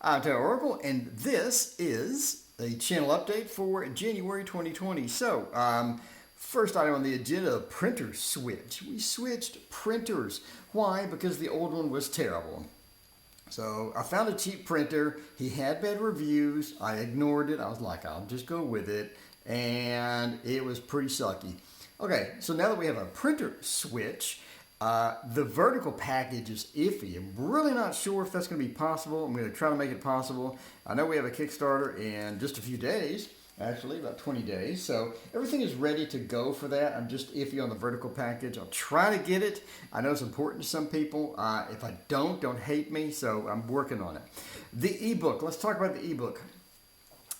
I'm Taylor Oracle, and this is a channel update for January 2020. First item on the agenda, printer switch. We switched printers. Why? Because the old one was terrible. So I found a cheap printer. He had bad reviews. I ignored it. I was like, I'll just go with it. And it was pretty sucky. Okay, so now that we have a printer switch, the vertical package is iffy. I'm really not sure if that's going to be possible. I'm going to try to make it possible. I know we have a Kickstarter in just a few days, actually, about 20 days. So everything is ready to go for that. I'm just iffy on the vertical package. I'll try to get it. I know it's important to some people. If I don't hate me. So I'm working on it. The ebook. Let's talk about the ebook.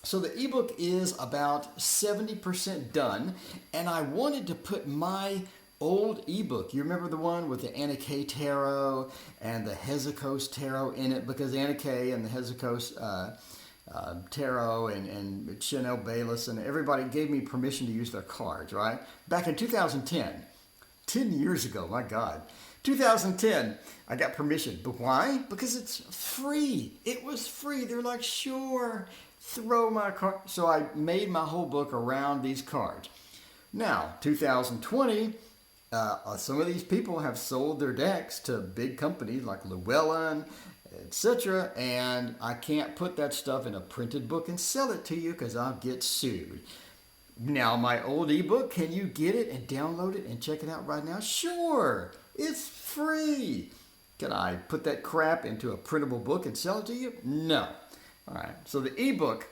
So the ebook is about 70% done, and I wanted to put my old ebook. You remember the one with the Anna Kay Tarot and the Hesychos Tarot in it, because Anna Kay and the Hesychos Tarot and Chanel Bayless and everybody gave me permission to use their cards, right? Back in 2010, 10 years ago, my God. 2010, I got permission. But why? Because it's free. It was free. They're like, sure, throw my card. So I made my whole book around these cards. Now, 2020, some of these people have sold their decks to big companies like Llewellyn, etc. And I can't put that stuff in a printed book and sell it to you because I'll get sued. Now, my old ebook, can you get it and download it and check it out right now? Sure, it's free. Can I put that crap into a printable book and sell it to you? No. All right, so the ebook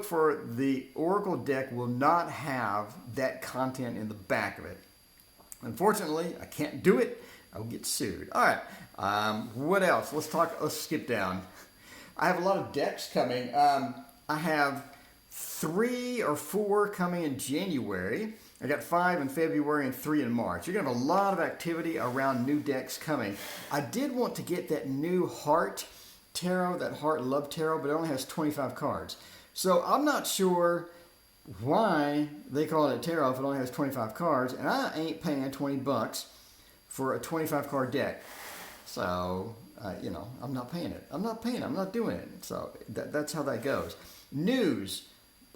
for the Oracle deck will not have that content in the back of it. Unfortunately, I can't do it. I'll get sued. All right, what else? Let's skip down. I have a lot of decks coming. I have 3 or 4 coming in January. I got 5 in February and 3 in March. You're going to have a lot of activity around new decks coming. I did want to get that new Heart Tarot, that Heart Love Tarot, but it only has 25 cards. So I'm not sure why they call it a tarot if it only has 25 cards, and I ain't paying $20 for a 25 card deck. So, I'm not paying it. I'm not doing it. So that's how that goes. News.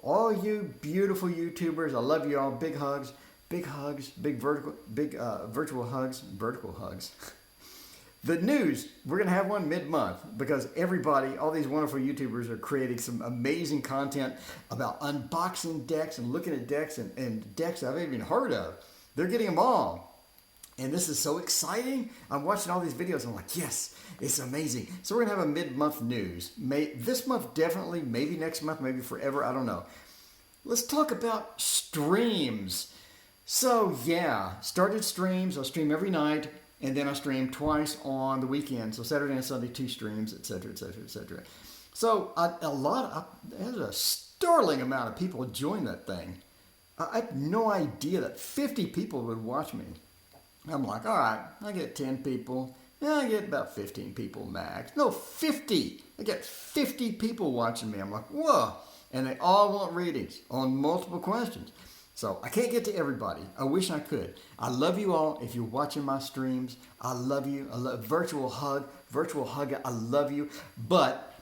All you beautiful YouTubers, I love you all. Big hugs, big virtual hugs, vertical hugs. The news, we're going to have one mid-month because everybody, all these wonderful YouTubers are creating some amazing content about unboxing decks and looking at decks and decks I've even heard of. They're getting them all. And this is so exciting. I'm watching all these videos. I'm like, yes, it's amazing. So we're going to have a mid-month news. This month definitely, maybe next month, maybe forever. I don't know. Let's talk about streams. So yeah, started streams. I'll stream every night. And then I stream twice on the weekend. So Saturday and Sunday, 2 streams, etc., etc., etc. So there's a startling amount of people join that thing. I had no idea that 50 people would watch me. I'm like, all right, I get 10 people. Yeah, I get about 15 people max. No, 50. I get 50 people watching me. I'm like, whoa. And they all want readings on multiple questions. So I can't get to everybody. I wish I could. I love you all. If you're watching my streams, I love you. I love virtual hug. I love you. But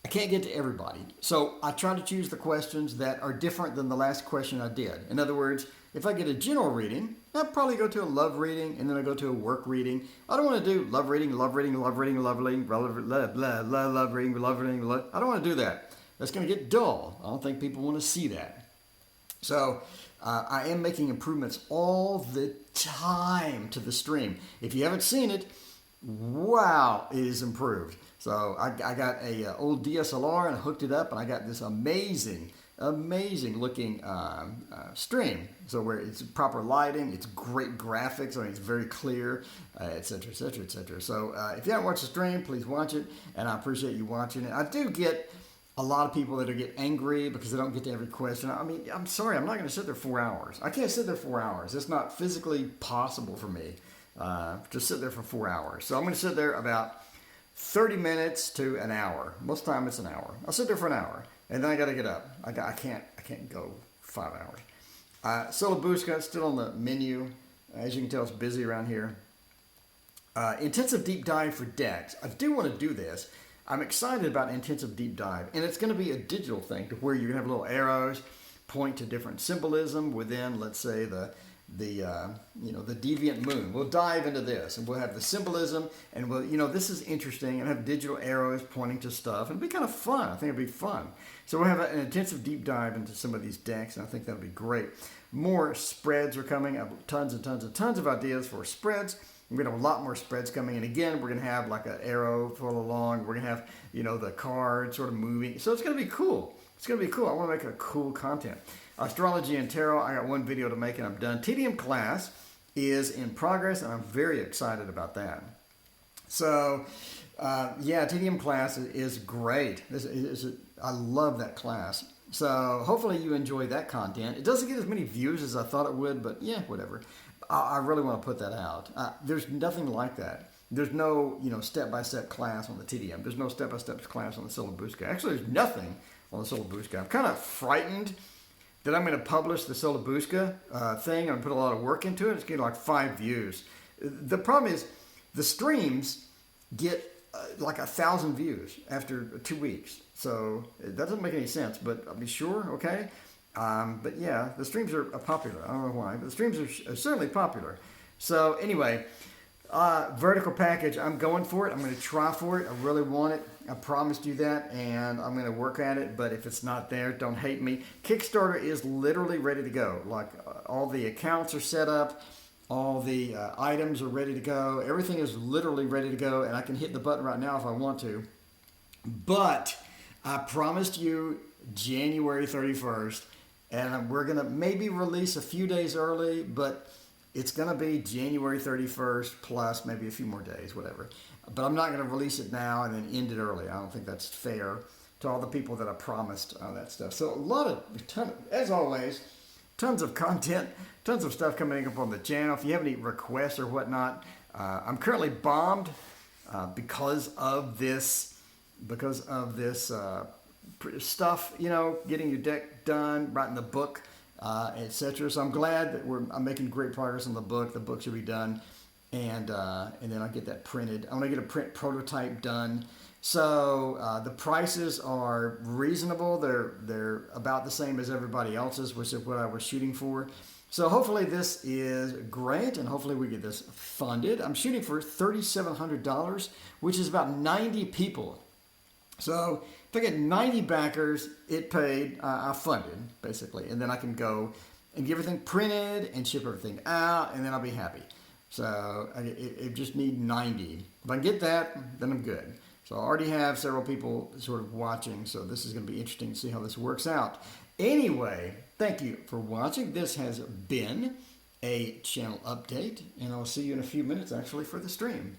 I can't get to everybody. So I try to choose the questions that are different than the last question I did. In other words, if I get a general reading, I'll probably go to a love reading and then I go to a work reading. I don't want to do love reading, love reading, love reading, love reading, love reading, love reading. I don't want to do that. That's going to get dull. I don't think people want to see that. So I am making improvements all the time to the stream. If you haven't seen it, wow, it is improved. So I got a old DSLR and I hooked it up, and I got this amazing looking stream. So where it's proper lighting, it's great graphics, I mean, it's very clear, etc., etc., etc. So if you haven't watched the stream, please watch it, and I appreciate you watching it. I do get a lot of people that get angry because they don't get to every question. I mean, I'm sorry, I'm not going to sit there 4 hours. I can't sit there 4 hours. It's not physically possible for me to sit there for 4 hours. So I'm going to sit there about 30 minutes to an hour. Most of the time it's an hour. I'll sit there for an hour, and then I got to get up. I can't go 5 hours. Solobushka still on the menu. As you can tell, it's busy around here. Intensive deep dive for decks. I do want to do this. I'm excited about Intensive Deep Dive, and it's going to be a digital thing to where you're going to have little arrows point to different symbolism within, let's say, the deviant moon. We'll dive into this, and we'll have the symbolism, and this is interesting, and have digital arrows pointing to stuff, and it'll be kind of fun. I think it'll be fun. So we'll have an intensive deep dive into some of these decks, and I think that'll be great. More spreads are coming. I have tons and tons and tons of ideas for spreads. We're going to have a lot more spreads coming, and again, we're going to have like an arrow follow along. We're going to have, the card sort of moving. So it's going to be cool. It's going to be cool. I want to make a cool content. Astrology and Tarot, I got one video to make and I'm done. TDM class is in progress, and I'm very excited about that. So, TDM class is great. I love that class. So hopefully you enjoy that content. It doesn't get as many views as I thought it would, but yeah, whatever. I really want to put that out. There's nothing like that. There's no, step-by-step class on the TDM. There's no step-by-step class on the Solar Actually, there's nothing on the Solar I'm kind of frightened that I'm going to publish the Solar thing and put a lot of work into it. It's getting like 5 views. The problem is the streams get like 1,000 views after 2 weeks. So that doesn't make any sense, but I'll be sure, okay? But yeah, the streams are popular. I don't know why, but the streams are certainly popular. So anyway, vertical package, I'm going for it. I'm going to try for it. I really want it. I promised you that, and I'm going to work at it, but if it's not there, don't hate me. Kickstarter is literally ready to go. Like, all the accounts are set up, all the items are ready to go. Everything is literally ready to go, and I can hit the button right now if I want to. But I promised you January 31st, and we're going to maybe release a few days early, but it's going to be January 31st plus maybe a few more days, whatever. But I'm not going to release it now and then end it early. I don't think that's fair to all the people that I promised that stuff. So as always, tons of content, tons of stuff coming up on the channel. If you have any requests or whatnot, I'm currently bombed because of this stuff, getting your deck done, writing the book, etc. So I'm glad that I'm making great progress on the book. The book should be done, and then I'll get that printed. I want to get a print prototype done. So the prices are reasonable. They're about the same as everybody else's, which is what I was shooting for. So hopefully this is great, and hopefully we get this funded. I'm shooting for $3,700, which is about 90 people. So if I get 90 backers, it paid, I funded, basically. And then I can go and get everything printed and ship everything out, and then I'll be happy. So I just need 90. If I can get that, then I'm good. So I already have several people sort of watching, so this is going to be interesting to see how this works out. Anyway, thank you for watching. This has been a channel update, and I'll see you in a few minutes, actually, for the stream.